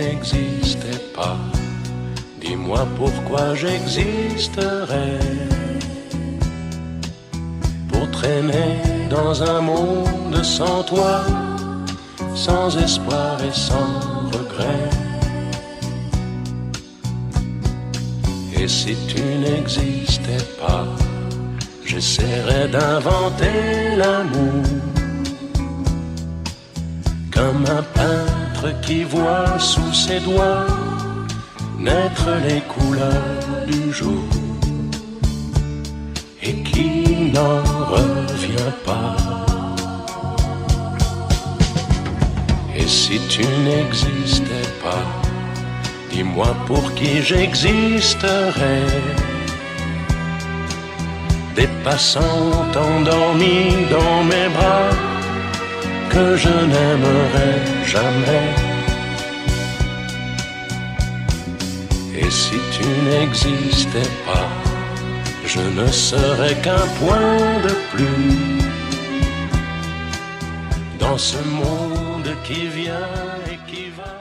n'existais pas, dis-moi pourquoi j'existerais. Pour traîner dans un monde sans toi, sans espoir et sans regret. Et si tu n'existais pas, j'essaierais d'inventer l'amour, comme un peintre qui voit sous ses doigts naître les couleurs du jour et qui n'en revient pas. Et si tu n'existais pas, dis-moi pour qui j'existerais. Des passants endormis dans mes bras que je n'aimerais jamais. Et si tu n'existais pas, je ne serais qu'un point de plus dans ce monde qui vient et qui va.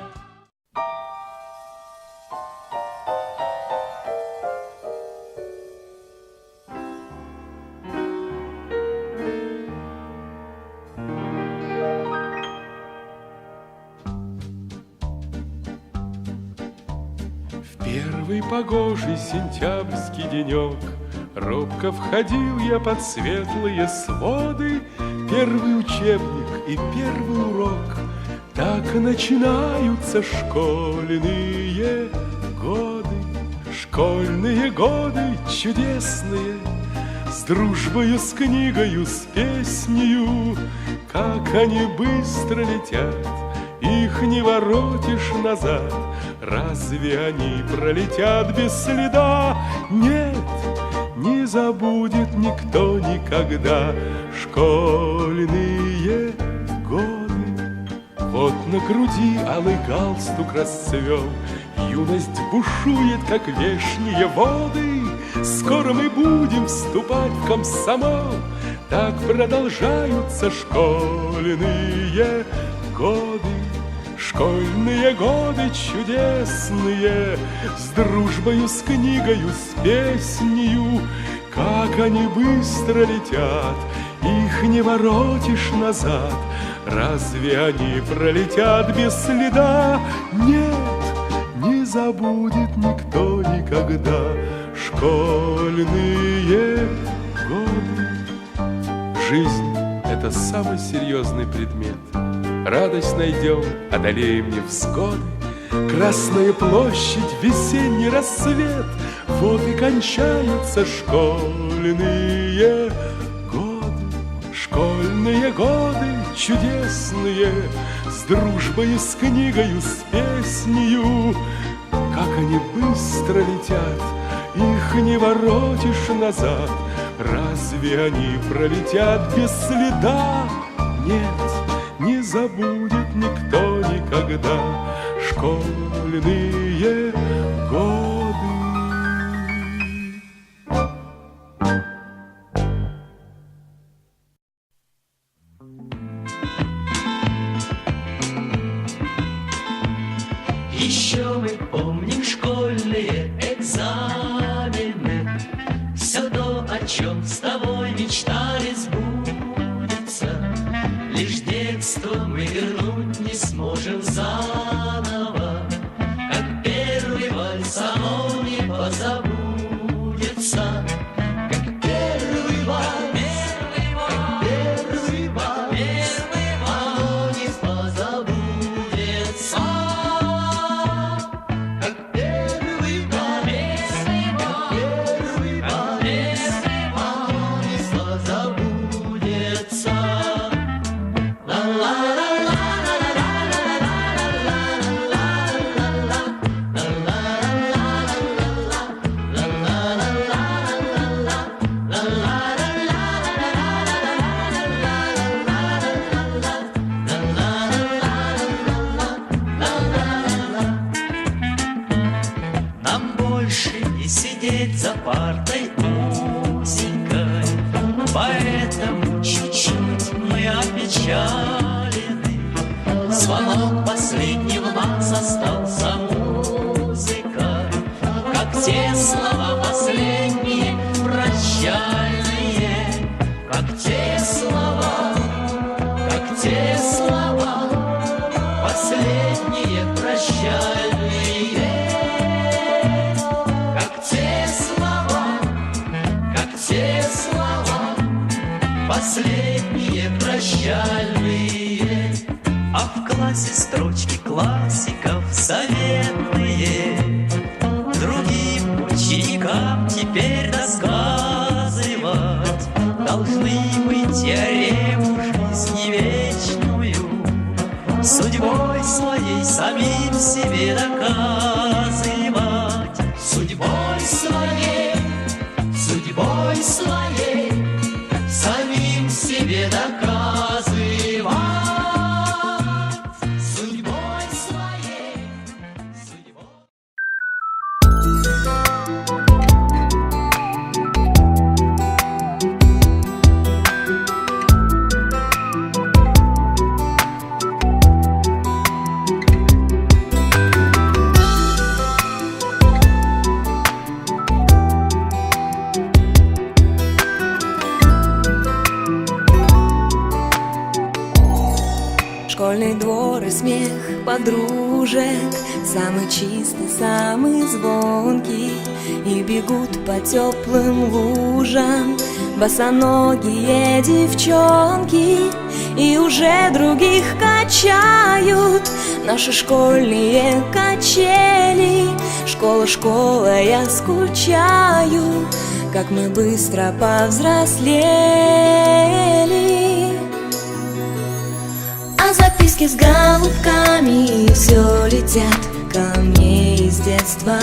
Первый погожий сентябрьский денек робко входил я под светлые своды. Первый учебник и первый урок, так начинаются школьные годы. Школьные годы чудесные, с дружбою, с книгою, с песнею. Как они быстро летят, их не воротишь назад. Разве они пролетят без следа? Нет, не забудет никто никогда школьные годы. Вот на груди алый галстук расцвел, юность бушует, как вешние воды. Скоро мы будем вступать в комсомол, так продолжаются школьные годы. Школьные годы чудесные, с дружбою, с книгою, с песнею. Как они быстро летят, их не воротишь назад. Разве они пролетят без следа? Нет, не забудет никто никогда школьные годы. Жизнь — это самый серьезный предмет. Радость найдем, одолеем невзгоды. Красная площадь, весенний рассвет, вот и кончаются школьные годы. Школьные годы чудесные, с дружбою, с книгою, с песнею. Как они быстро летят, их не воротишь назад. Разве они пролетят без следа? Нет, не забудет никто никогда школьные годы. Еще мы помним школьные экзамены. Все то, о чем с тобой мечтали, сбудется. Лишь детство мы вернуть не сможем заново, как первый вальс, оно не позабудется. Как первый вальс, как первый вальс, оно не позабудется. Как первый вальс, как первый вальс, оно не позабудется. Нам больше не сидеть за партой узенькой, поэтому чуть-чуть мы опечалены. Звонок последний у нас остался. те слова последние, прощальные, как те слова, последние прощальные, как те слова, последние прощальные. А в классе строчки классиков заветные другим ученикам теперь рассказывать должны мы теорему жизни вечную, судьбой своей самим себе доказывать, судьбой своей, самим себе доказывать, судьбой своей, Школьный двор и смех подружек, самый чистый, самый звонкий, и бегут по теплым лужам босоногие девчонки, и уже других качают наши школьные качели. Школа, школа, я скучаю, как мы быстро повзрослели. А записки с голубками все летят ко мне из детства.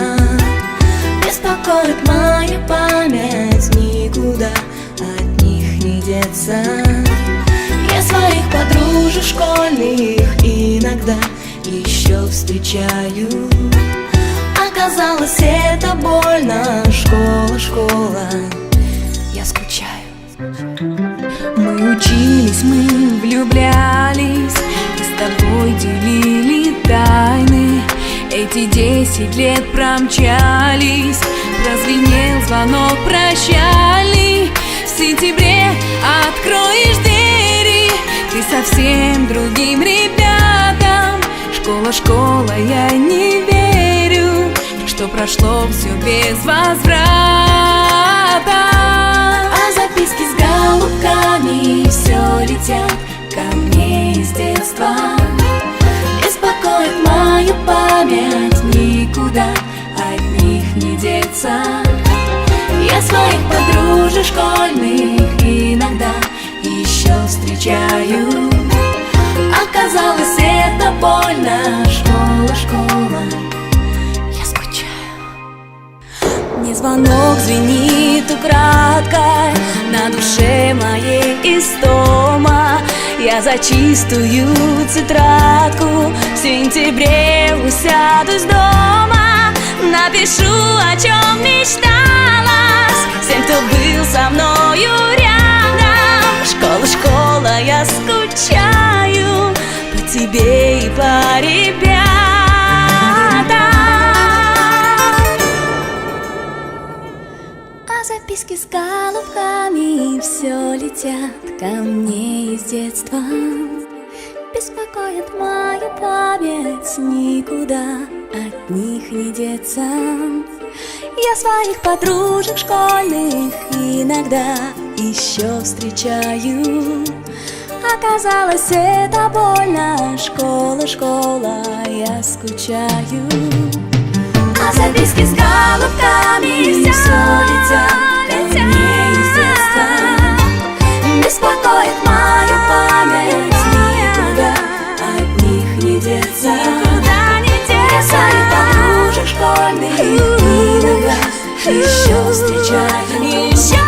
Беспокоит моя память, никуда от них не деться. Я своих подружек школьных иногда еще встречаю. Оказалось, это больно, школа, школа, я скучаю. Мы учились, мы влюблялись, и с тобой делили тайны. Эти 10 лет промчались, прозвенел звонок прощальный. В сентябре откроешь двери ты совсем другим ребятам. Школа, школа, я не верю, что прошло все без возврата. А записки с голубками все летят ко мне из детства. Беспокоит мою память, никуда от них не деться. Я своих подружек школьных иногда еще встречаю. Оказалось, это больно, школа, школа, я скучаю. Мне звонок звенит украдкой, на душе моей истома. Я за чистую тетрадку в сентябре усядусь дома. Напишу, о чем мечталась всем, кто был со мною рядом. Школа, школа, я скучаю по тебе и по ребятам. А записки с голубками все летят ко мне из детства. Беспокоит моя память, никуда от них не деться. Я своих подружек школьных иногда еще встречаю. Оказалось, это больно, школа, школа, я скучаю. А записки с голубками все летят ко мне из детства. Беспокоит моя память, никуда от них не деться. Я своих подружек школьных иногда еще встречаю.